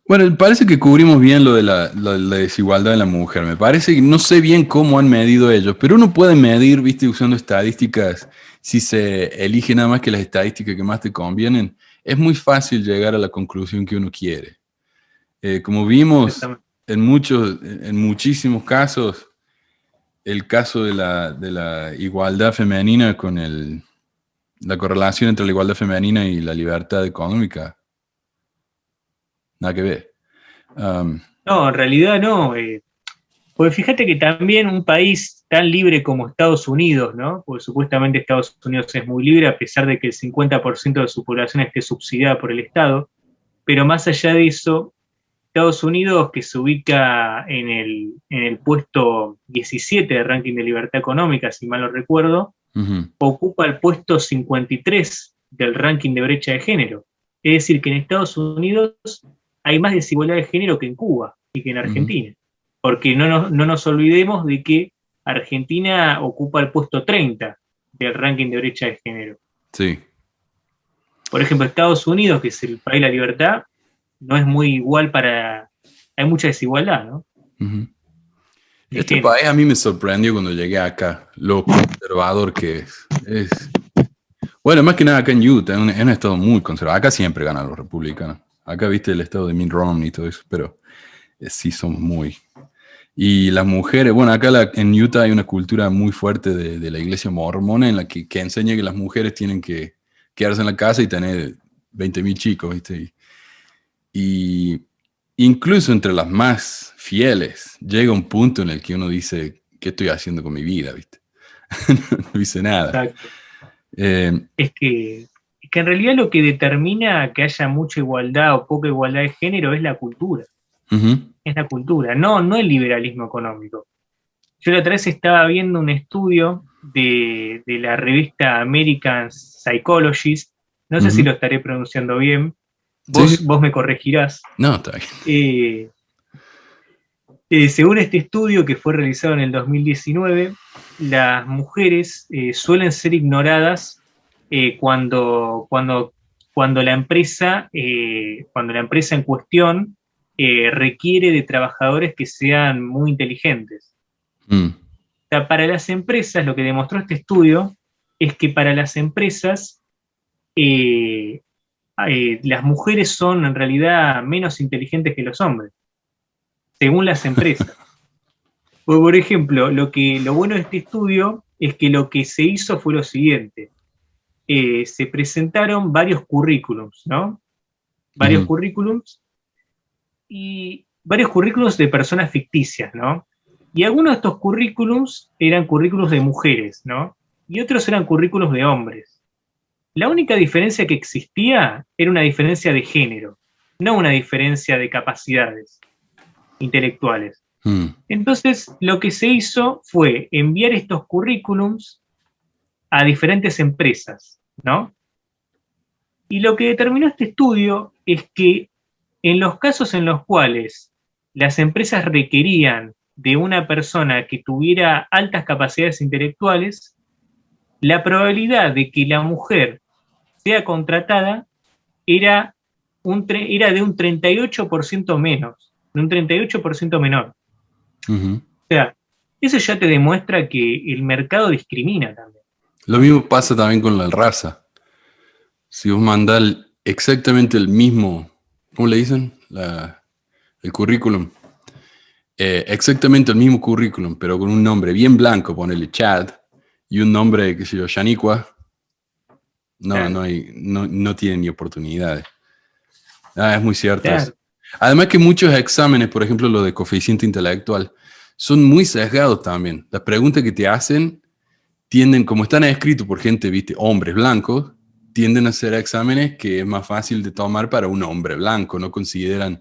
Bueno, parece que cubrimos bien lo de la desigualdad de la mujer. Me parece que no sé bien cómo han medido ellos, pero uno puede medir, viste, usando estadísticas, si se elige nada más que las estadísticas que más te convienen, es muy fácil llegar a la conclusión que uno quiere. Como vimos Exactamente. en muchísimos casos, el caso de la igualdad femenina con la correlación entre la igualdad femenina y la libertad económica, nada que ver. Um, No, en realidad no. Pues fíjate que también un país tan libre como Estados Unidos, ¿no? Porque supuestamente Estados Unidos es muy libre a pesar de que el 50% de su población esté subsidiada por el Estado, pero más allá de eso, Estados Unidos, que se ubica en el puesto 17 de ranking de libertad económica, si mal no recuerdo, ujú, ocupa el puesto 53 del ranking de brecha de género. Es decir, que en Estados Unidos hay más desigualdad de género que en Cuba y que en ujú. Argentina. Porque no nos olvidemos de que Argentina ocupa el puesto 30 del ranking de brecha de género. Sí. Por ejemplo, Estados Unidos, que es el país de la libertad, no es muy igual para... Hay mucha desigualdad, ¿no? Ujú. De Este género. país a mí me sorprendió cuando llegué acá, lo conservador que es. Bueno, más que nada acá en Utah, es un estado muy conservador. Acá siempre ganan los republicanos. Acá viste el estado de Mitt Romney y todo eso, pero sí son muy... Y las mujeres, bueno, acá en Utah hay una cultura muy fuerte de la iglesia mormona en la que enseña que las mujeres tienen que quedarse en la casa y tener 20.000 chicos, ¿viste? Y incluso entre las más fieles llega un punto en el que uno dice, ¿qué estoy haciendo con mi vida, ¿viste? No hice nada. Exacto. Eh, Es que en realidad lo que determina que haya mucha igualdad o poca igualdad de género es la cultura. ujú, Es la cultura, no el liberalismo económico. Yo la otra vez estaba viendo un estudio de la revista American Psychologist, no sé si ujú. lo estaré pronunciando bien, Sí, sí. vos me corregirás. No, está bien. Eh, Según este estudio que fue realizado en el 2019, las mujeres suelen ser ignoradas cuando cuando la empresa en cuestión requiere de trabajadores que sean muy inteligentes. Mm, O sea, para las empresas, lo que demostró este estudio es que para las empresas eh, las mujeres son en realidad menos inteligentes que los hombres, según las empresas. Por ejemplo, lo bueno de este estudio es que lo que se hizo fue lo siguiente. Se presentaron varios currículums, ¿no? Varios ujú, currículums y varios currículums de personas ficticias, ¿no? Y algunos de estos currículums eran currículums de mujeres, ¿no? Y otros eran currículums de hombres. La única diferencia que existía era una diferencia de género, no una diferencia de capacidades intelectuales. mm. Entonces, lo que se hizo fue enviar estos currículums a diferentes empresas, ¿no? Y lo que determinó este estudio es que en los casos en los cuales las empresas requerían de una persona que tuviera altas capacidades intelectuales, la probabilidad de que la mujer sea contratada era, era de un 38% menos, de un 38% menor. Ujú. O sea, eso ya te demuestra que el mercado discrimina también, Lo ¿no? mismo pasa también con la raza. Si vos mandás exactamente el mismo, ¿cómo le dicen? El currículum. Exactamente el mismo currículum, pero con un nombre bien blanco, ponele Chad, y un nombre, qué sé yo, Shaniqua, Claro, no tienen ni oportunidades. Ah, es muy cierto eso. claro, Además que muchos exámenes, por ejemplo, lo de coeficiente intelectual, son muy sesgados también. Las preguntas que te hacen tienden, como están escritos por gente, viste, hombres blancos, tienden a ser exámenes que es más fácil de tomar para un hombre blanco, no consideran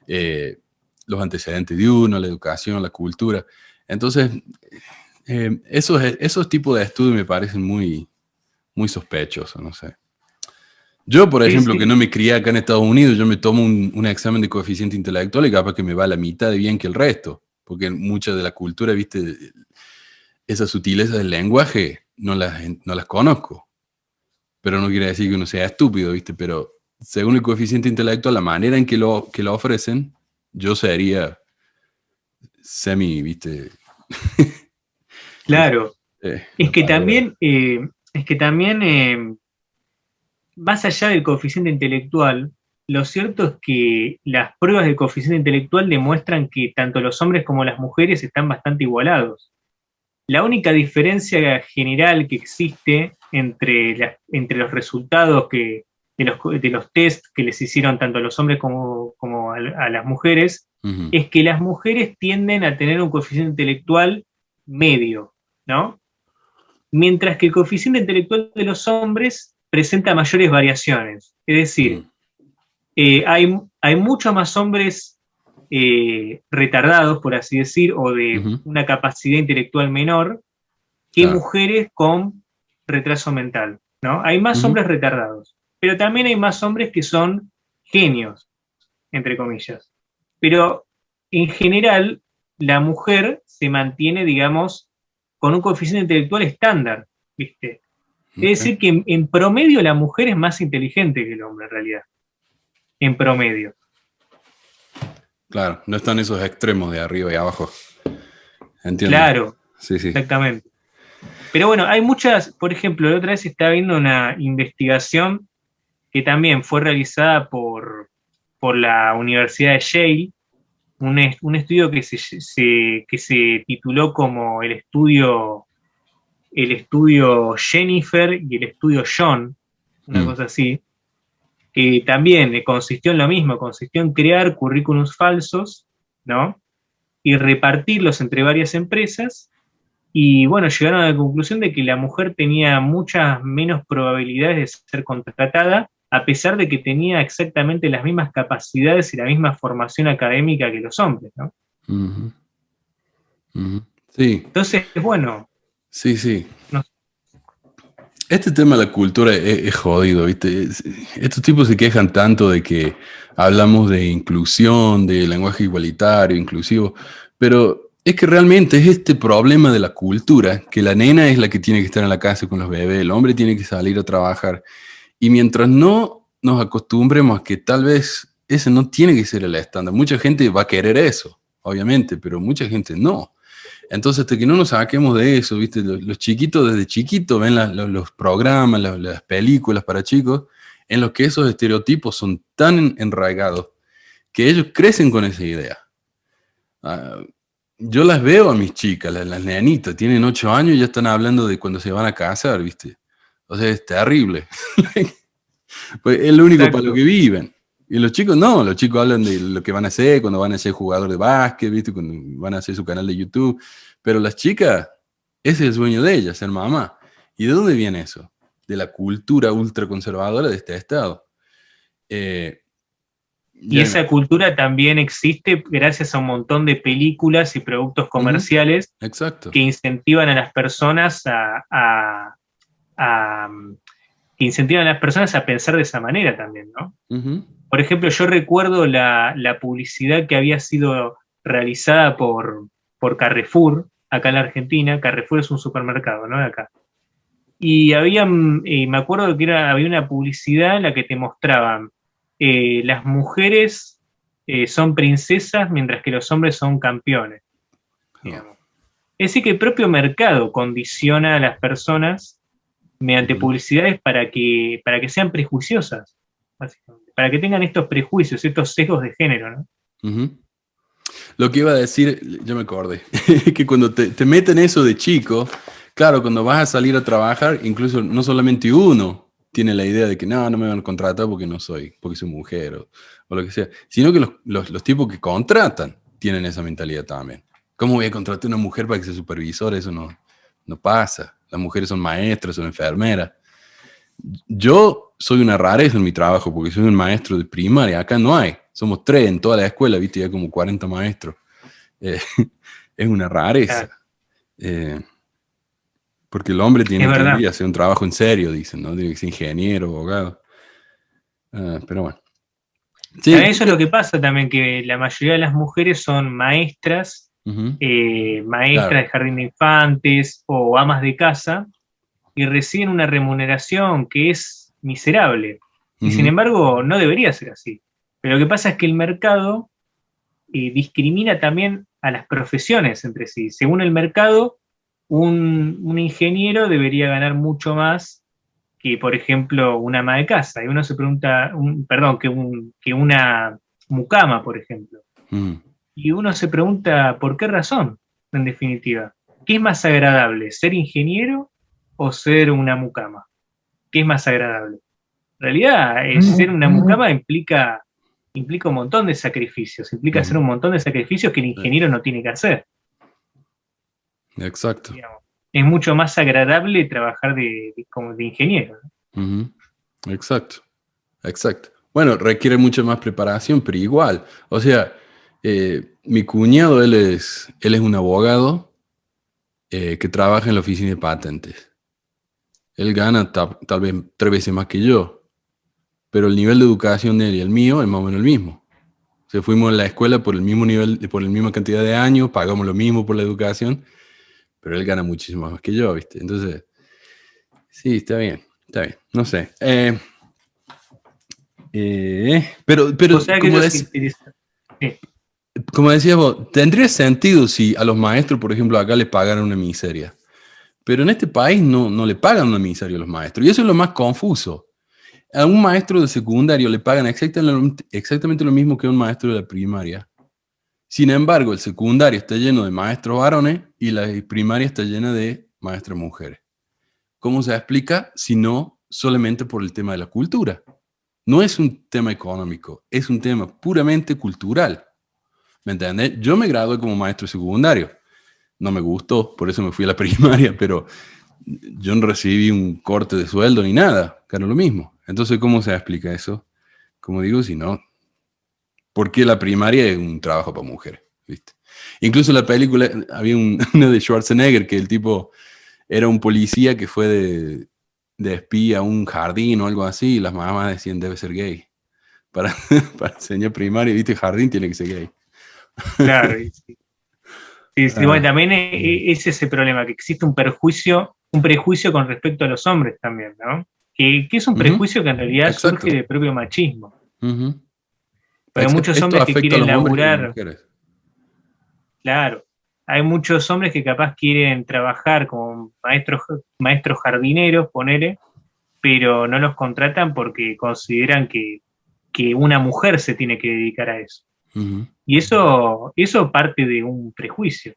eh, los antecedentes de uno, la educación, la cultura. Entonces, esos tipos de estudios me parecen muy sospechosos, no sé. Yo, por sí, ejemplo, que sí, no me crié acá en Estados Unidos, yo me tomo un examen de coeficiente intelectual y capaz que me va a la mitad de bien que el resto, porque mucha de la cultura, viste, esas sutilezas del lenguaje no las conozco, pero no quiere decir que uno sea estúpido, viste, pero según el coeficiente intelectual, la manera en que lo ofrecen, yo sería viste. Claro. Es La que palabra. también, más allá del coeficiente intelectual, lo cierto es que las pruebas del coeficiente intelectual demuestran que tanto los hombres como las mujeres están bastante igualados. La única diferencia general que existe entre los resultados de los test que les hicieron tanto a los hombres como a las mujeres Ujú. es que las mujeres tienden a tener un coeficiente intelectual medio, ¿no? Mientras que el coeficiente intelectual de los hombres presenta mayores variaciones. Es decir, Mm. hay muchos más hombres retardados, por así decir, o de Ujú. una capacidad intelectual menor, que Claro. mujeres con retraso mental, ¿no? Hay más Ujú. hombres retardados, pero también hay más hombres que son genios, entre comillas. Pero en general, la mujer se mantiene, digamos, con un coeficiente intelectual estándar, ¿viste? Es Ok. decir, que en promedio la mujer es más inteligente que el hombre, en realidad. En promedio. Claro, no están esos extremos de arriba y abajo. Entiendo. Claro, Sí, sí. exactamente. Pero bueno, hay muchas, por ejemplo, la otra vez estaba viendo una investigación que también fue realizada por la Universidad de Yale, un estudio que se tituló como el estudio Jennifer y el estudio John, una Mm. cosa así, que también consistió en lo mismo, consistió en crear currículums falsos, ¿no? Y repartirlos entre varias empresas. Y bueno, llegaron a la conclusión de que la mujer tenía muchas menos probabilidades de ser contratada, a pesar de que tenía exactamente las mismas capacidades y la misma formación académica que los hombres, ¿no? Ujú. Ujú. Sí, Entonces, bueno, sí, sí. no, Este tema de la cultura es jodido, ¿viste? Estos tipos se quejan tanto de que hablamos de inclusión, de lenguaje igualitario, inclusivo, pero es que realmente es este problema de la cultura, que la nena es la que tiene que estar en la casa con los bebés, el hombre tiene que salir a trabajar, y mientras no nos acostumbremos a que tal vez ese no tiene que ser el estándar, mucha gente va a querer eso, obviamente, pero mucha gente no. Entonces, hasta que no nos saquemos de eso, ¿viste? Los chiquitos desde chiquitos ven los programas, las películas para chicos, en los que esos estereotipos son tan enraigados que ellos crecen con esa idea. Ah, yo las veo a mis chicas, las nenitas, tienen 8 años y ya están hablando de cuando se van a casar, ¿viste? O sea, es terrible. Pues es lo único para lo que exacto, viven. Y los chicos no, los chicos hablan de lo que van a hacer cuando van a ser jugador de básquet, ¿viste? Cuando van a hacer su canal de YouTube. Pero las chicas, ese es el sueño de ellas, ser mamá. ¿Y de dónde viene eso? De la cultura ultraconservadora de este estado. Eh, y ya, esa cultura también existe gracias a un montón de películas y productos ujú, comerciales exacto. que incentivan a las personas a, que incentivan a las personas a pensar de esa manera también, ¿no? Ujú, Por ejemplo, yo recuerdo la publicidad que había sido realizada por Carrefour, acá en la Argentina. Carrefour es un supermercado, ¿no? De acá. Y me acuerdo que había una publicidad en la que te mostraban las mujeres son princesas mientras que los hombres son campeones, oh, digamos. Es decir, que el propio mercado condiciona a las personas mediante ujú, publicidades para que sean prejuiciosas, básicamente, para que tengan estos prejuicios, estos sesgos de género, ¿no? ujú. Lo que iba a decir, ya me acordé, que cuando te meten eso de chico, claro, cuando vas a salir a trabajar, incluso no solamente uno tiene la idea de que no, no me van a contratar porque soy mujer o lo que sea, sino que los tipos que contratan tienen esa mentalidad también. ¿Cómo voy a contratar a una mujer para que sea supervisora? Eso no pasa. Las mujeres son maestras, son enfermeras. Yo soy una rareza en mi trabajo porque soy un maestro de primaria. Acá no hay. Somos 3 en toda la escuela, viste, ya como 40 maestros. Eh, es una rareza. Claro, Eh, porque el hombre es tiene que ir verdad. y hacer un trabajo en serio, dicen, ¿no? Tiene que ser ingeniero, abogado. Pero bueno. Sí, También eso es lo que pasa también, que la mayoría de las mujeres son maestras, ujú, maestras claro. de jardín de infantes o amas de casa, y reciben una remuneración que es miserable. Y sin embargo, no debería ser así. Pero lo que pasa es que el mercado discrimina también a las profesiones entre sí. Según el mercado, un ingeniero debería ganar mucho más que, por ejemplo, una ama de casa. Y uno se pregunta, perdón, que una mucama, por ejemplo. Y uno se pregunta, ¿por qué razón, en definitiva? ¿Qué es más agradable, ser ingeniero o ser una mucama? ¿Qué es más agradable? En realidad, ser una mucama implica un montón de sacrificios, implica hacer un montón de sacrificios que el ingeniero no tiene que hacer. Exacto. Digamos. Es mucho más agradable trabajar como de ingeniero, ¿no? Exacto, exacto. Bueno, requiere mucha más preparación, pero igual. O sea, mi cuñado, él es un abogado que trabaja en la oficina de patentes. Él gana tal vez 3 veces más que yo, pero el nivel de educación de él y el mío es más o menos el mismo. O sea, fuimos a la escuela por el mismo nivel, por la misma cantidad de años, pagamos lo mismo por la educación, pero él gana muchísimo más que yo, ¿viste? Entonces, sí, está bien, no sé. Pero O sea que como, ellos se interesan. Sí. como decías vos, tendría sentido si a los maestros, por ejemplo, acá les pagaran una miseria. Pero en este país no le pagan una miseria a los maestros. Y eso es lo más confuso. A un maestro de secundario le pagan exactamente lo mismo que a un maestro de la primaria. Sin embargo, el secundario está lleno de maestros varones y la primaria está llena de maestras mujeres. ¿Cómo se explica? Si no, solamente por el tema de la cultura. No es un tema económico, es un tema puramente cultural. ¿Me entiendes? Yo me gradué como maestro secundario. No me gustó, por eso me fui a la primaria, pero yo no recibí un corte de sueldo ni nada, que era lo mismo. Entonces, ¿cómo se explica eso? Como digo, si no, porque la primaria es un trabajo para mujeres, ¿viste? Incluso en la película había una de Schwarzenegger que el tipo era un policía que fue de espía a un jardín o algo así, y las mamás decían debe ser gay. Para, para enseñar primaria, ¿viste? Jardín tiene que ser gay. Claro, sí. Sí, bueno, también es ese problema, que existe un prejuicio con respecto a los hombres también, ¿no? Que es un prejuicio que en realidad Exacto. surge del propio machismo. Pero hay Exacto. muchos Esto hombres que afecta a quieren los hombres y a las laburar, mujeres. claro. Hay muchos hombres que capaz quieren trabajar como maestros jardineros, ponele, pero no los contratan porque consideran que una mujer se tiene que dedicar a eso. Y eso parte de un prejuicio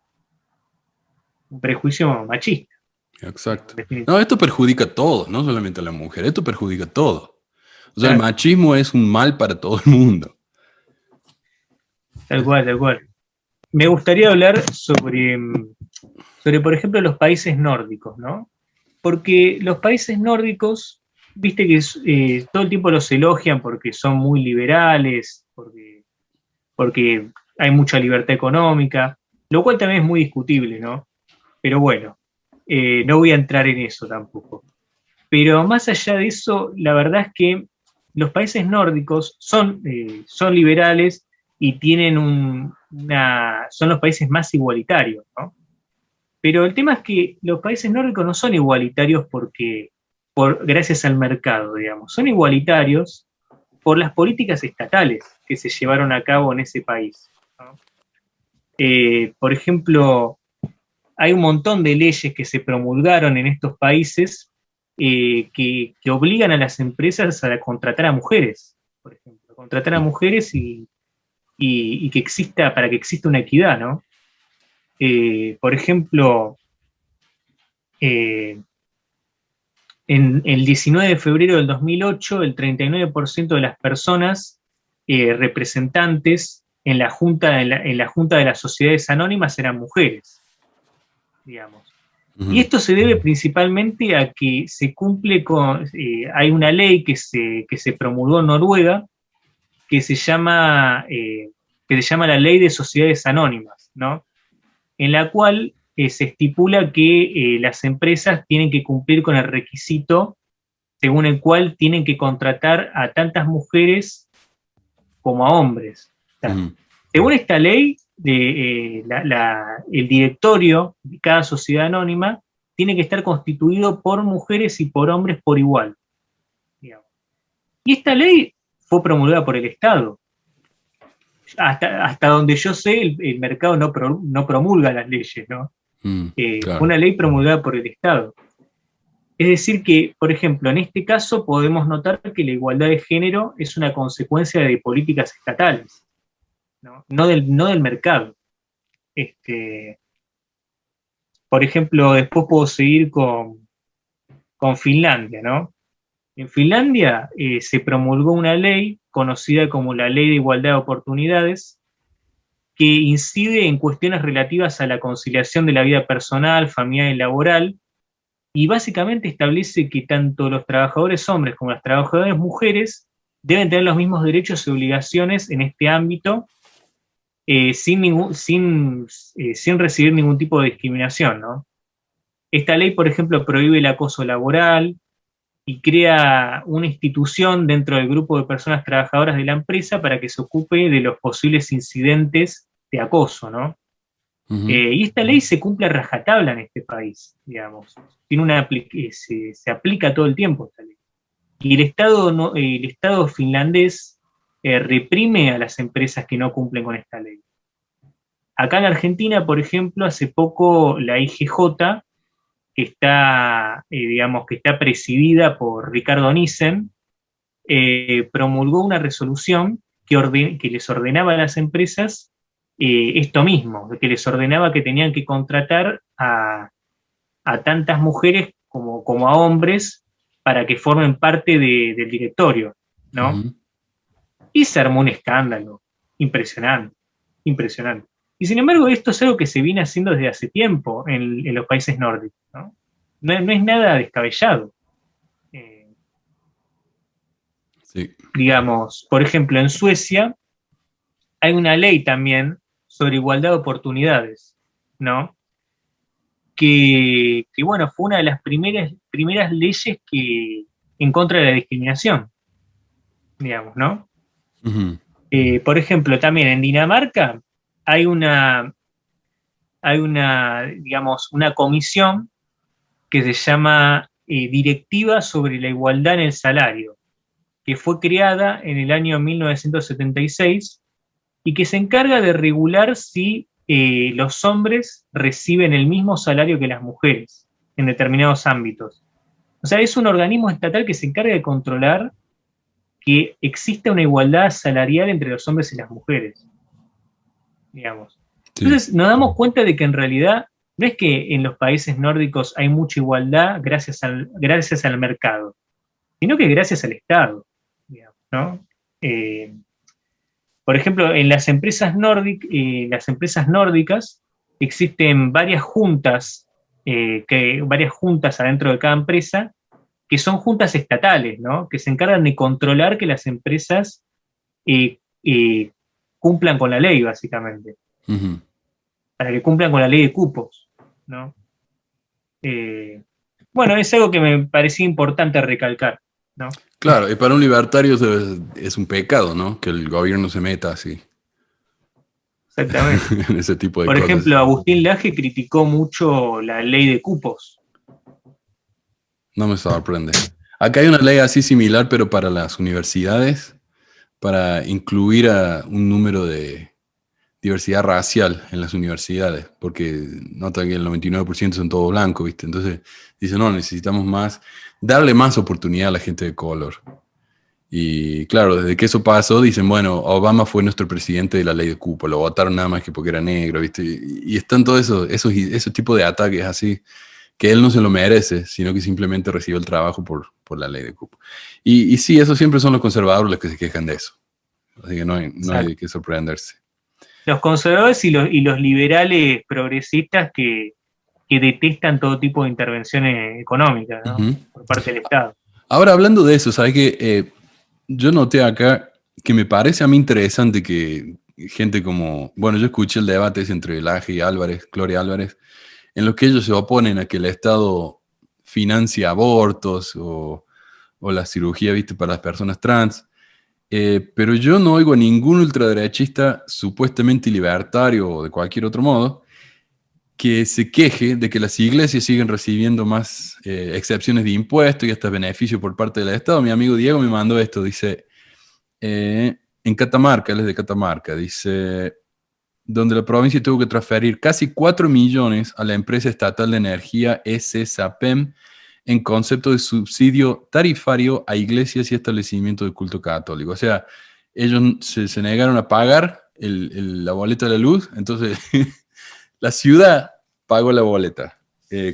machista. Exacto. No, esto perjudica a todos, no solamente a la mujer, esto perjudica a todos. O sea, el machismo es un mal para todo el mundo. Tal cual, tal cual. Me gustaría hablar sobre, por ejemplo, los países nórdicos, ¿no? Porque los países nórdicos, viste que todo el tiempo los elogian porque son muy liberales, porque hay mucha libertad económica, lo cual también es muy discutible, ¿no? Pero bueno, no voy a entrar en eso tampoco. Pero más allá de eso, la verdad es que los países nórdicos son liberales y tienen son los países más igualitarios, ¿no? Pero el tema es que los países nórdicos no son igualitarios gracias al mercado, digamos. Son igualitarios por las políticas estatales que se llevaron a cabo en ese país, ¿no? Por ejemplo, hay un montón de leyes que se promulgaron en estos países que obligan a las empresas a contratar a mujeres, por ejemplo, contratar a mujeres y para que exista una equidad, ¿no? Por ejemplo, en el 19 de febrero del 2008, el 39% de las personas representantes en la Junta de las Sociedades Anónimas eran mujeres, digamos. Y esto se debe principalmente a que se cumple hay una ley que se promulgó en Noruega que se llama la Ley de Sociedades Anónimas, ¿no? En la cual se estipula que las empresas tienen que cumplir con el requisito según el cual tienen que contratar a tantas mujeres como a hombres. O sea, según esta ley, el directorio de cada sociedad anónima tiene que estar constituido por mujeres y por hombres por igual, digamos. Y esta ley fue promulgada por el Estado. Hasta donde yo sé, el mercado no promulga las leyes, ¿no? Claro. Fue una ley promulgada por el Estado. Es decir que, por ejemplo, en este caso podemos notar que la igualdad de género es una consecuencia de políticas estatales, no del mercado. Por ejemplo, después puedo seguir con Finlandia, ¿no? En Finlandia se promulgó una ley conocida como la Ley de Igualdad de Oportunidades, que incide en cuestiones relativas a la conciliación de la vida personal, familiar y laboral, y básicamente establece que tanto los trabajadores hombres como las trabajadoras mujeres deben tener los mismos derechos y obligaciones en este ámbito sin recibir ningún tipo de discriminación, ¿no? Esta ley, por ejemplo, prohíbe el acoso laboral y crea una institución dentro del grupo de personas trabajadoras de la empresa para que se ocupe de los posibles incidentes de acoso, ¿no? Y esta ley se cumple a rajatabla en este país, digamos. Se aplica todo el tiempo esta ley. Y el Estado finlandés reprime a las empresas que no cumplen con esta ley. Acá en Argentina, por ejemplo, hace poco la IGJ, que está presidida por Ricardo Nissen, promulgó una resolución que les ordenaba a las empresas esto mismo, que les ordenaba que tenían que contratar a tantas mujeres como a hombres para que formen parte del directorio, ¿no? Y se armó un escándalo impresionante, impresionante. Y sin embargo, esto es algo que se viene haciendo desde hace tiempo en los países nórdicos, ¿no? No es nada descabellado. Sí. Digamos, por ejemplo, en Suecia hay una ley también sobre igualdad de oportunidades, ¿no? Que bueno, fue una de las primeras leyes en contra de la discriminación, digamos, ¿no? Por ejemplo, también en Dinamarca hay digamos, una comisión que se llama Directiva sobre la Igualdad en el Salario, que fue creada en el año 1976 y que se encarga de regular si los hombres reciben el mismo salario que las mujeres en determinados ámbitos. O sea, es un organismo estatal que se encarga de controlar que exista una igualdad salarial entre los hombres y las mujeres, digamos. Sí. Entonces nos damos cuenta de que en realidad no es que en los países nórdicos hay mucha igualdad gracias al mercado, sino que gracias al Estado, digamos, ¿no? Por ejemplo, en las empresas nórdicas existen varias juntas adentro de cada empresa, que son juntas estatales, ¿no? Que se encargan de controlar que las empresas cumplan con la ley, básicamente. Para que cumplan con la ley de cupos, ¿no? Bueno, es algo que me parecía importante recalcar, ¿no? Claro, y para un libertario es un pecado, ¿no? Que el gobierno se meta así. Exactamente. En ese tipo de Por cosas. ejemplo, Agustín Laje criticó mucho la ley de cupos. No me sorprende. Acá hay una ley así similar, pero para las universidades, para incluir a un número de diversidad racial en las universidades, porque nota que el 99% son todos blancos, ¿viste? Entonces dicen, no, necesitamos darle más oportunidad a la gente de color. Y claro, desde que eso pasó, dicen, bueno, Obama fue nuestro presidente de la ley de cupo, lo votaron nada más que porque era negro, ¿viste? Y están todos esos tipos de ataques así, que él no se lo merece, sino que simplemente recibió el trabajo por la ley de cupo. Y sí, esos siempre son los conservadores los que se quejan de eso. Así que no hay que sorprenderse. Los conservadores y los liberales progresistas que detestan todo tipo de intervenciones económicas, ¿no? Por parte del Estado. Ahora, hablando de eso, ¿sabes qué? Yo noté acá que me parece a mí interesante que gente como... Bueno, yo escuché el debate entre Laje y Álvarez, Gloria Álvarez, en los que ellos se oponen a que el Estado financie abortos o la cirugía, ¿viste? Para las personas trans. Pero yo no oigo a ningún ultraderechista supuestamente libertario o de cualquier otro modo que se queje de que las iglesias siguen recibiendo más excepciones de impuestos y hasta beneficios por parte del Estado. Mi amigo Diego me mandó esto, dice, en Catamarca, él es de Catamarca, dice, donde la provincia tuvo que transferir casi 4 millones a la empresa estatal de energía SSAPEM en concepto de subsidio tarifario a iglesias y establecimientos de culto católico. O sea, ellos se negaron a pagar la boleta de la luz, entonces la ciudad pagó la boleta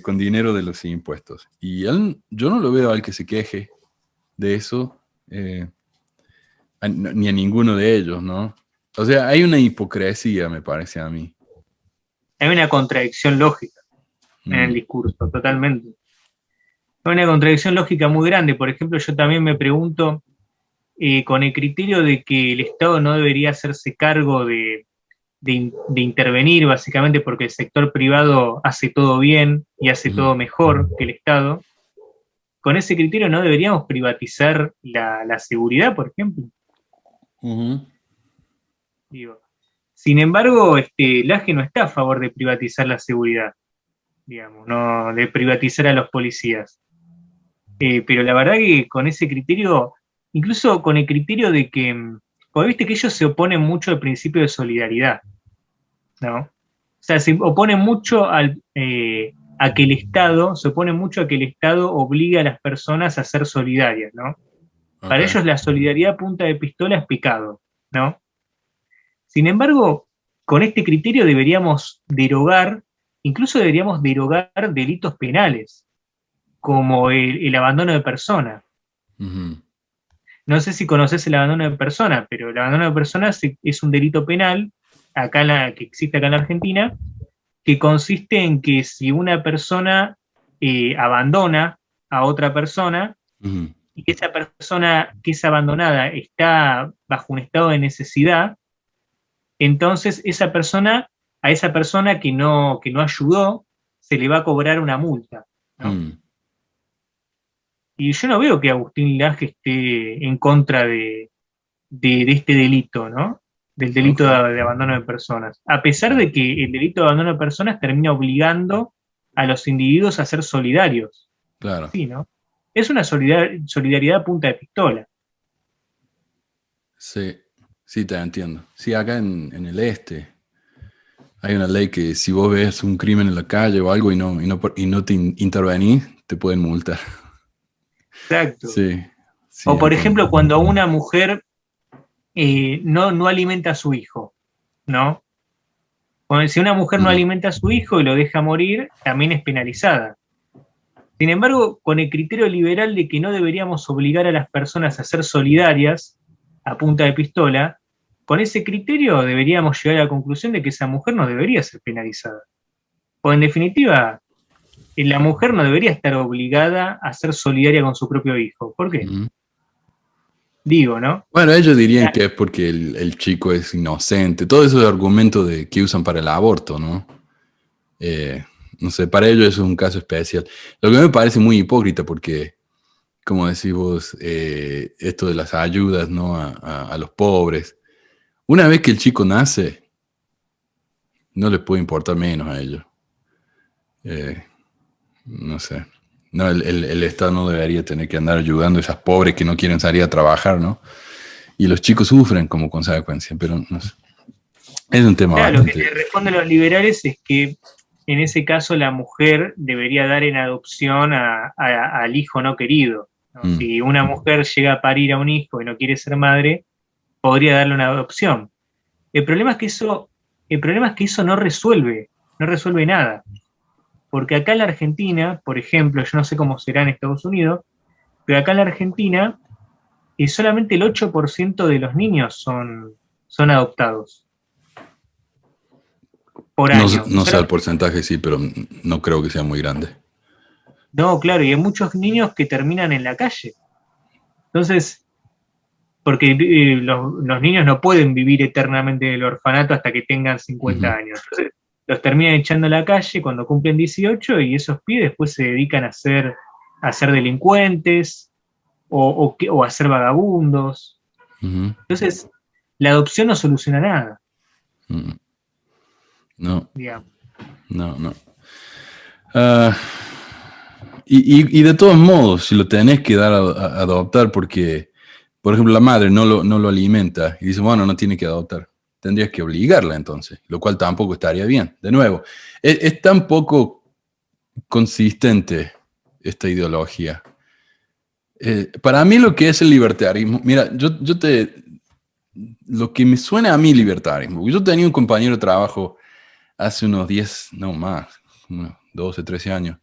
con dinero de los impuestos. Y yo no lo veo al que se queje de eso, ni a ninguno de ellos, ¿no? O sea, hay una hipocresía, me parece a mí. Hay una contradicción lógica en el discurso, totalmente. Hay una contradicción lógica muy grande. Por ejemplo, yo también me pregunto, con el criterio de que el Estado no debería hacerse cargo de intervenir, básicamente porque el sector privado hace todo bien y hace todo mejor que el Estado, con ese criterio no deberíamos privatizar la seguridad, por ejemplo. Digo. Sin embargo, Laje no está a favor de privatizar la seguridad, digamos, no de privatizar a los policías. Pero la verdad que con ese criterio, incluso con el criterio de que, como viste que ellos se oponen mucho al principio de solidaridad, ¿no? O sea, se oponen mucho a que el Estado, se oponen mucho a que el Estado obligue a las personas a ser solidarias, ¿no? Okay. Para ellos la solidaridad a punta de pistola es pecado, ¿no? Sin embargo, con este criterio deberíamos derogar, incluso deberíamos derogar delitos penales, como el abandono de persona. No sé si conoces el abandono de persona, pero el abandono de personas es un delito penal que existe acá en la Argentina, que consiste en que si una persona abandona a otra persona, y que esa persona que es abandonada está bajo un estado de necesidad, entonces a esa persona que no ayudó, se le va a cobrar una multa, ¿no? Y yo no veo que Agustín Laje esté en contra de este delito, ¿no? Del delito de abandono de personas. A pesar de que el delito de abandono de personas termina obligando a los individuos a ser solidarios. Claro. Sí, ¿no? Es una solidaridad a punta de pistola. Sí, sí, te entiendo. Sí, acá en el este hay una ley que si vos ves un crimen en la calle o algo y no te intervenís, te pueden multar. Exacto. Sí, o por ejemplo, cuando una mujer no alimenta a su hijo, ¿no? Si una mujer no alimenta a su hijo y lo deja morir, también es penalizada. Sin embargo, con el criterio liberal de que no deberíamos obligar a las personas a ser solidarias a punta de pistola, con ese criterio deberíamos llegar a la conclusión de que esa mujer no debería ser penalizada. O en definitiva, la mujer no debería estar obligada a ser solidaria con su propio hijo. ¿Por qué? Digo, ¿no? Bueno, ellos dirían que es porque el chico es inocente. Todo eso es argumento que usan para el aborto, ¿no? No sé, para ellos eso es un caso especial. Lo que me parece muy hipócrita porque, como decís vos, esto de las ayudas, ¿no? a los pobres. Una vez que el chico nace, no les puede importar menos a ellos. No sé. No, el Estado no debería tener que andar ayudando a esas pobres que no quieren salir a trabajar, ¿no? Y los chicos sufren como consecuencia, pero no sé. Es un tema bastante... Lo que le responden los liberales es que en ese caso la mujer debería dar en adopción al hijo no querido, ¿no? Si una mujer llega a parir a un hijo y no quiere ser madre, podría darle una adopción. El problema es que eso no resuelve nada. Porque acá en la Argentina, por ejemplo, yo no sé cómo será en Estados Unidos, pero acá en la Argentina solamente el 8% de los niños son adoptados. Por año. No sé el porcentaje, sí, pero no creo que sea muy grande. No, claro, y hay muchos niños que terminan en la calle. Entonces, porque los niños no pueden vivir eternamente en el orfanato hasta que tengan 50 años. Entonces, los terminan echando a la calle cuando cumplen 18 y esos pibes después se dedican a ser delincuentes o a ser vagabundos. Entonces, la adopción no soluciona nada. No. Digamos. No, no. Ah, y de todos modos, si lo tenés que dar a adoptar porque, por ejemplo, la madre no lo alimenta y dice, bueno, no tiene que adoptar. Tendrías que obligarla entonces, lo cual tampoco estaría bien. De nuevo, es tan poco consistente esta ideología. Para mí lo que es el libertarismo, mira, lo que me suena a mí libertarismo, yo tenía un compañero de trabajo hace unos 10, no más, unos 12, 13 años,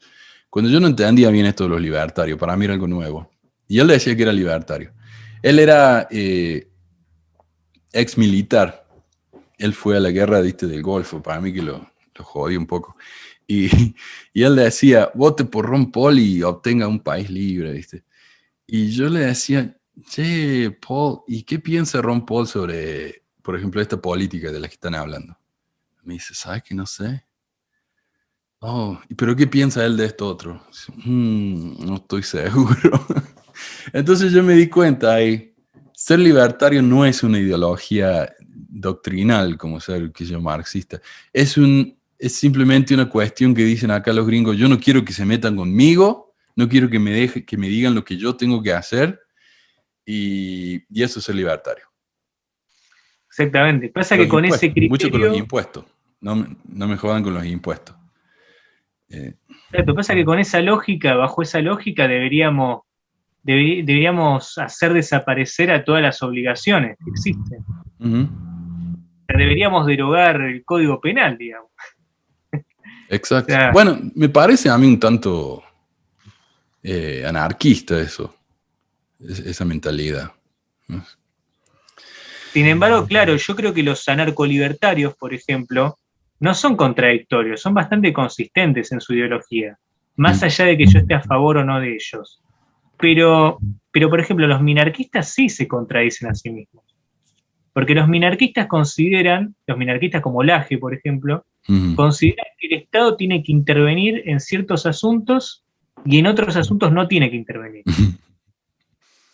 cuando yo no entendía bien esto de los libertarios, para mí era algo nuevo. Y él decía que era libertario. Él era ex militar. Él fue a la guerra, ¿viste? Del Golfo, para mí que lo jodí un poco. Y, y él decía, vote por Ron Paul y obtenga un país libre, ¿viste? Y yo le decía, che, Paul, ¿y qué piensa Ron Paul sobre, por ejemplo, esta política de la que están hablando? Me dice, ¿sabes que no sé? Oh, ¿pero qué piensa él de esto otro? No estoy seguro. Entonces yo me di cuenta ahí, ser libertario no es una ideología doctrinal como ser que yo marxista. Es simplemente una cuestión que dicen acá los gringos, yo no quiero que se metan conmigo, no quiero que me digan lo que yo tengo que hacer y eso es ser libertario. Exactamente. Pasa Los que con ese impuestos, mucho con los criterio, impuestos. No me jodan con los impuestos. Eh, exacto, pasa que con esa lógica, bajo esa lógica, deberíamos hacer desaparecer a todas las obligaciones que existen. uh-huh. Deberíamos derogar el Código Penal, digamos. O Exacto. sea, Bueno, me parece a mí un tanto anarquista eso, esa mentalidad. ¿No? sin embargo, claro, yo creo que los anarcolibertarios, por ejemplo, no son contradictorios, son bastante consistentes en su ideología, más allá de que yo esté a favor o no de ellos. Pero por ejemplo, los minarquistas sí se contradicen a sí mismos. Porque los minarquistas como Laje, por ejemplo, Uh-huh. consideran que el Estado tiene que intervenir en ciertos asuntos y en otros asuntos no tiene que intervenir.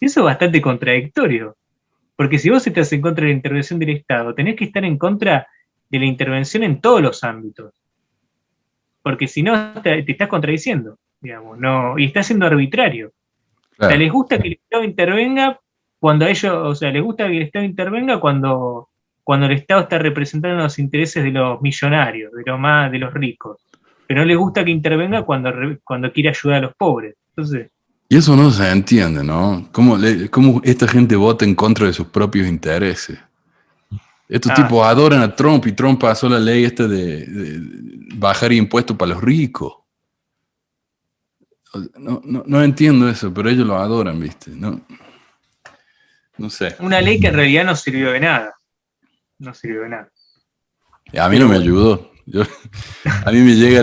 Y eso es bastante contradictorio. Porque si vos estás en contra de la intervención del Estado, tenés que estar en contra de la intervención en todos los ámbitos. Porque si no, te estás contradiciendo, digamos, no, y estás siendo arbitrario. O sea, Claro. les gusta que el Estado intervenga cuando a ellos, o sea, les gusta que el Estado intervenga cuando el Estado está representando los intereses de los millonarios, de los ricos. Pero no les gusta que intervenga cuando quiere ayudar a los pobres. Entonces, Y eso no se entiende, ¿no? ¿Cómo esta gente vota en contra de sus propios intereses? Estos ah, tipos adoran a Trump y Trump pasó la ley esta de bajar impuestos para los ricos. No entiendo eso, pero ellos lo adoran, ¿viste? No sé. una ley que en realidad no sirvió de nada. No sirvió de nada. A mí no Pero me bueno. ayudó. A mí me llega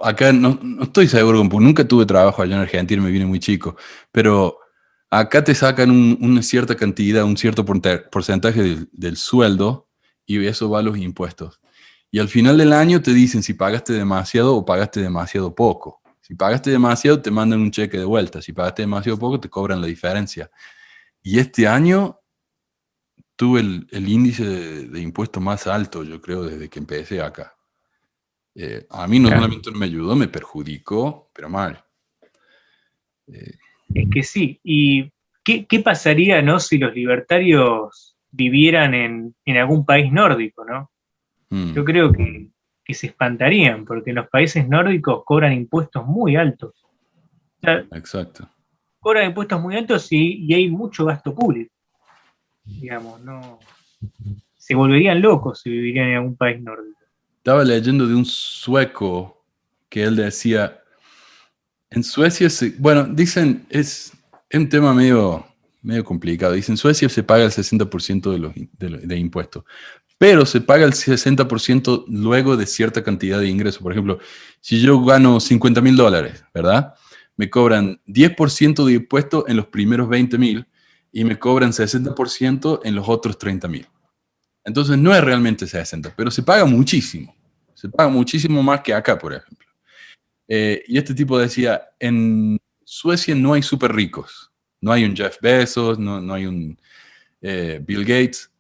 acá no estoy seguro, porque nunca tuve trabajo allá en Argentina, me vine muy chico, pero acá te sacan una cierta cantidad, un cierto porcentaje del sueldo y eso va a los impuestos. Y al final del año te dicen si pagaste demasiado o pagaste demasiado poco. Si pagaste demasiado, te mandan un cheque de vuelta. Si pagaste demasiado poco, te cobran la diferencia. Y este año tuve el índice de impuestos más alto, yo creo, desde que empecé acá. A mí no Claro. solamente no me ayudó, me perjudicó, pero mal. Eh, Es que sí. ¿Y qué pasaría, no, si los libertarios vivieran en algún país nórdico, no? Yo mm, creo que se espantarían, porque en los países nórdicos cobran impuestos muy altos. O sea, exacto. cobran impuestos muy altos y hay mucho gasto público. Digamos, no. Se volverían locos si vivirían en algún país nórdico. Estaba leyendo de un sueco que él decía, en Suecia, bueno, dicen, es un tema medio complicado. Dicen, en Suecia se paga el 60% de impuestos, pero se paga el 60% luego de cierta cantidad de ingresos. Por ejemplo, si yo gano $50,000, ¿verdad? Me cobran 10% de impuestos en los primeros 20,000 y me cobran 60% en los otros 30,000. Entonces no es realmente 60, pero se paga muchísimo. Se paga muchísimo más que acá, por ejemplo. Y este tipo decía, en Suecia no hay súper ricos. No hay un Jeff Bezos, no hay un Bill Gates,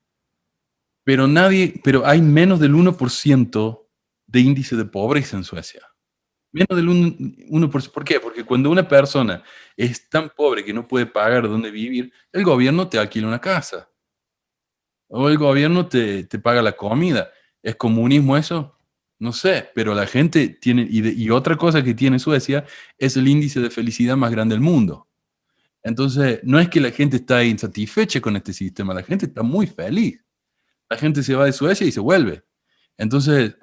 pero hay menos del 1% de índice de pobreza en Suecia. Menos del 1%. ¿Por qué? Porque cuando una persona es tan pobre que no puede pagar dónde vivir, el gobierno te alquila una casa. O el gobierno te paga la comida. ¿Es comunismo eso? No sé, pero la gente tiene... Y otra cosa que tiene Suecia es el índice de felicidad más grande del mundo. Entonces, no es que la gente está insatisfecha con este sistema, la gente está muy feliz. La gente se va de Suecia y se vuelve. Entonces,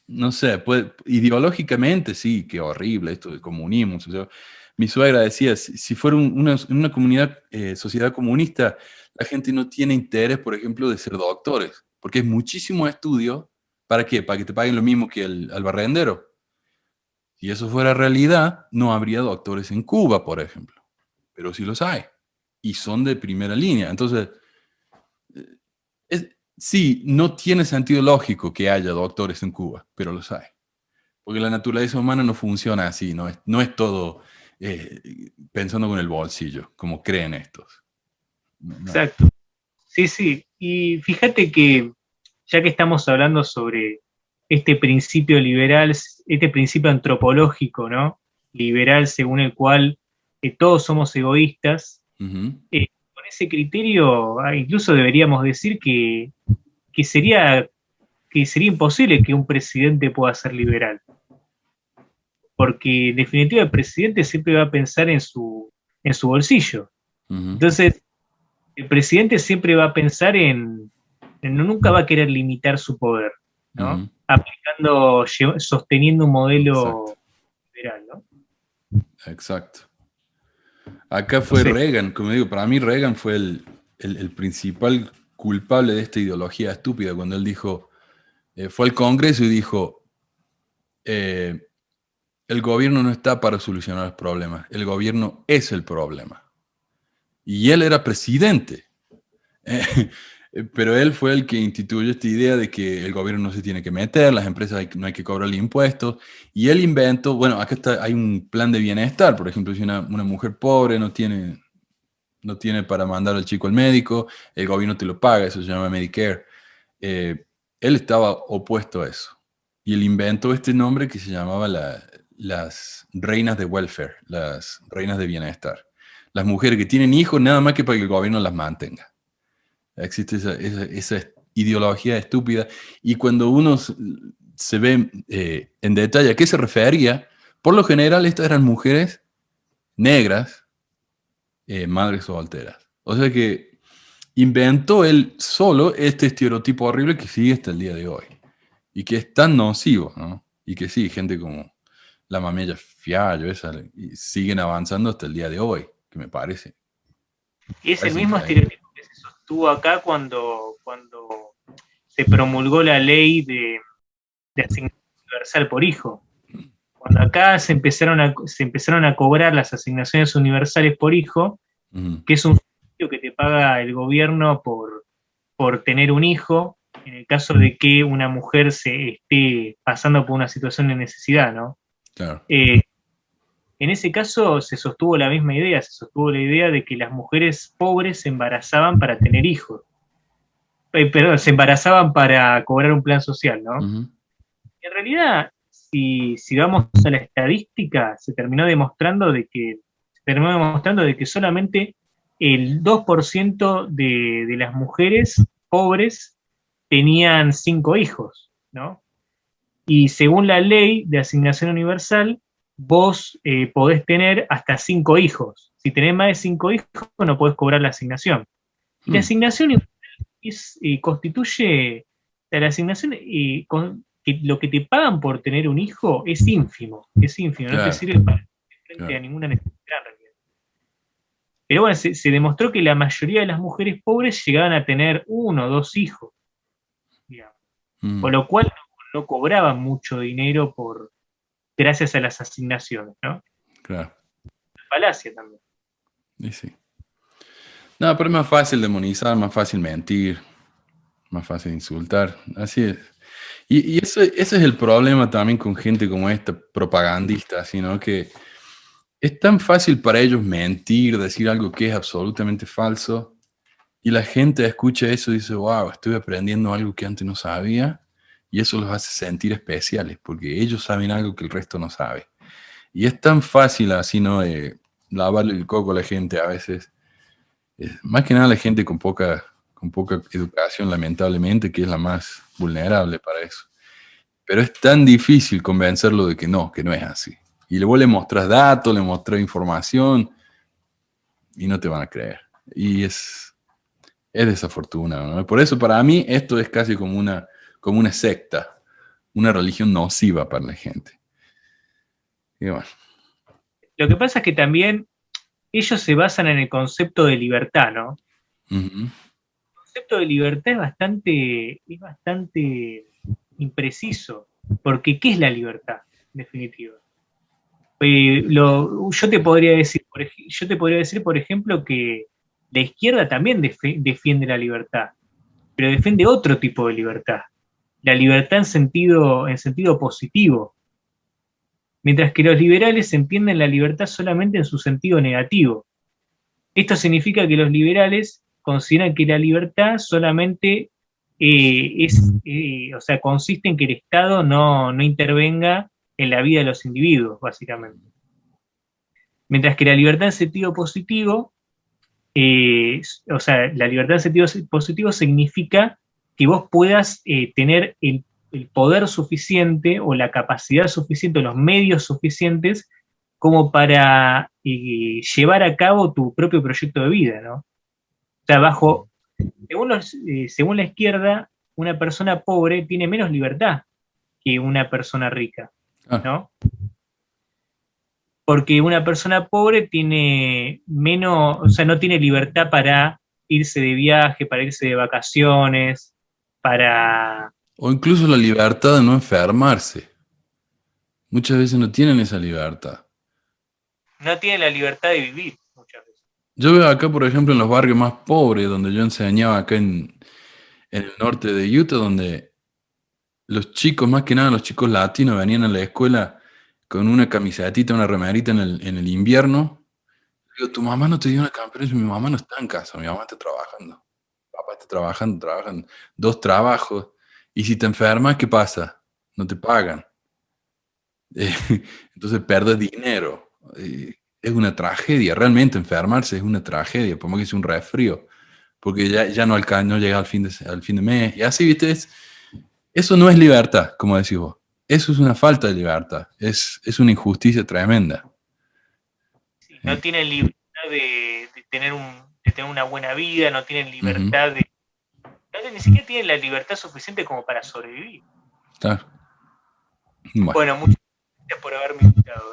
no sé, ideológicamente sí, qué horrible esto del comunismo. O sea, mi suegra decía, si fuera una comunidad, sociedad comunista, la gente no tiene interés, por ejemplo, de ser doctores, porque es muchísimo estudio. ¿Para qué? Para que te paguen lo mismo que al barrendero. Si eso fuera realidad, no habría doctores en Cuba, por ejemplo. Pero sí los hay. Y son de primera línea. Entonces, sí, no tiene sentido lógico que haya doctores en Cuba, pero los hay. Porque la naturaleza humana no funciona así, no es todo pensando con el bolsillo, como creen estos. No. Exacto. Sí, sí. Y fíjate que ya que estamos hablando sobre este principio liberal, este principio antropológico, ¿no? Liberal según el cual todos somos egoístas, con ese criterio incluso deberíamos decir que sería imposible que un presidente pueda ser liberal. Porque en definitiva el presidente siempre va a pensar en su bolsillo. Entonces, el presidente siempre va a pensar nunca va a querer limitar su poder, ¿no? Sosteniendo un modelo liberal, ¿no? Exacto. Acá fue Reagan, como digo, para mí Reagan fue el principal culpable de esta ideología estúpida, cuando él dijo, fue al Congreso y dijo, el gobierno no está para solucionar los problemas, el gobierno es el problema. Y él era presidente. Pero él fue el que instituyó esta idea de que el gobierno no se tiene que meter, las empresas no hay que cobrarle impuestos. Y él inventó, bueno, acá hay un plan de bienestar, por ejemplo, si una mujer pobre no tiene para mandar al chico al médico, el gobierno te lo paga, eso se llama Medicare. Él estaba opuesto a eso. Y él inventó este nombre que se llamaba las reinas de welfare, las reinas de bienestar. Las mujeres que tienen hijos nada más que para que el gobierno las mantenga. Existe esa ideología estúpida. Y cuando uno se ve en detalle a qué se refería, por lo general estas eran mujeres negras, madres solteras. O sea que inventó él solo este estereotipo horrible que sigue hasta el día de hoy. Y que es tan nocivo, ¿no? Y que sí, gente como la mamella Fiallo, y siguen avanzando hasta el día de hoy, que me parece. Y es el mismo estereotipo que se sostuvo acá cuando se promulgó la ley de asignación universal por hijo. Cuando acá se empezaron a cobrar las asignaciones universales por hijo, que es un servicio que te paga el gobierno por tener un hijo, en el caso de que una mujer se esté pasando por una situación de necesidad, ¿no? Claro. En ese caso se sostuvo la misma idea, se sostuvo la idea de que las mujeres pobres se embarazaban para tener hijos. Perdón, se embarazaban para cobrar un plan social, ¿no? En realidad, si vamos a la estadística, se terminó demostrando de que solamente el 2% de las mujeres pobres tenían 5 hijos, ¿no? Y según la ley de asignación universal, vos podés tener hasta 5 hijos. Si tenés más de 5 hijos, no podés cobrar la asignación. Y la asignación constituye, la asignación, lo que te pagan por tener un hijo es ínfimo, claro. No te sirve para frente a ninguna necesidad en realidad. Pero bueno, se demostró que la mayoría de las mujeres pobres llegaban a tener 1 o 2 hijos, digamos. Con lo cual no cobraban mucho dinero gracias a las asignaciones, ¿no? Claro. Falacia también. Y sí. No, pero es más fácil demonizar, más fácil mentir, más fácil insultar. Así es. Y ese es el problema también con gente como esta, propagandista, sino que es tan fácil para ellos mentir, decir algo que es absolutamente falso, y la gente escucha eso y dice, wow, estoy aprendiendo algo que antes no sabía, Y eso los hace sentir especiales, porque ellos saben algo que el resto no sabe. Y es tan fácil así, ¿no? Lavarle el coco a la gente a veces. Más que nada la gente con poca educación, lamentablemente, que es la más vulnerable para eso. Pero es tan difícil convencerlo de que no es así. Y luego le mostras datos, le mostras información y no te van a creer. Y es desafortunado, ¿no? Por eso para mí esto es casi como una secta, una religión nociva para la gente. Y bueno. Lo que pasa es que también ellos se basan en el concepto de libertad, ¿no? Uh-huh. El concepto de libertad es bastante impreciso, porque ¿qué es la libertad, en definitiva? Yo te podría decir, por ejemplo, que la izquierda también defiende la libertad, pero defiende otro tipo de libertad, la libertad en sentido positivo, mientras que los liberales entienden la libertad solamente en su sentido negativo. Esto significa que los liberales consideran que la libertad solamente o sea, consiste en que el Estado no intervenga en la vida de los individuos, básicamente. Mientras que la libertad en sentido positivo, o sea, la libertad en sentido positivo significa que vos puedas tener el poder suficiente o la capacidad suficiente o los medios suficientes como para llevar a cabo tu propio proyecto de vida, ¿no? O sea, según la izquierda, una persona pobre tiene menos libertad que una persona rica, ¿no? Porque una persona pobre tiene menos, o sea, no tiene libertad para irse de viaje, para irse de vacaciones, para... O incluso la libertad de no enfermarse. Muchas veces no tienen esa libertad. No tiene la libertad de vivir, muchas veces. Yo veo acá, por ejemplo, en los barrios más pobres, donde yo enseñaba acá en el norte de Utah, donde los chicos, más que nada los chicos latinos, venían a la escuela con una camisetita, una remerita en el invierno. Digo, tu mamá no te dio una campera. Mi mamá no está en casa, mi mamá está trabajando. Papá está trabajando, trabajan 2 trabajos. Y si te enfermas, ¿qué pasa? No te pagan. Entonces pierdes dinero. Es una tragedia, realmente enfermarse es una tragedia, por más que sea un resfrío, porque ya no llega al fin de mes. Y así, ¿viste? Eso no es libertad, como decís vos. Eso es una falta de libertad. Es una injusticia tremenda. Sí, no tienen libertad de tener una buena vida, no tienen libertad de... ni siquiera tienen la libertad suficiente como para sobrevivir. Claro. Bueno, muchas gracias por haberme invitado.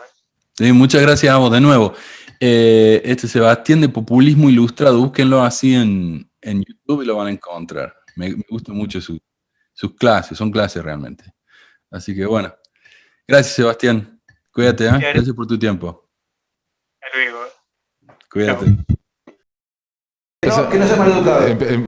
Sí, muchas gracias a vos de nuevo. Sebastián de Populismo Ilustrado, búsquenlo así en YouTube y lo van a encontrar. Me gustan mucho sus clases, son clases realmente. Así que bueno, gracias Sebastián. Cuídate, ¿eh? Gracias por tu tiempo. Hasta luego. Cuídate. Que no sea maleducado.